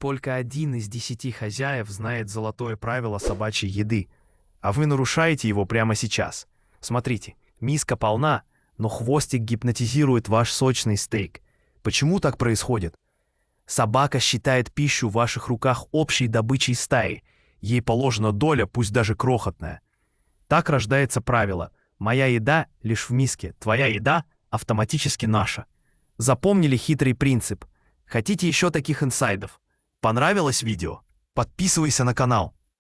Только 1 из 10 хозяев знает золотое правило собачьей еды, а вы нарушаете его прямо сейчас. Смотрите, миска полна, но хвостик гипнотизирует ваш сочный стейк. Почему так происходит? Собака считает пищу в ваших руках общей добычей стаи. Ей положена доля, пусть даже крохотная. Так рождается правило: моя еда лишь в миске, твоя еда автоматически наша. Запомнили хитрый принцип? Хотите еще таких инсайдов? Понравилось видео? Подписывайся на канал.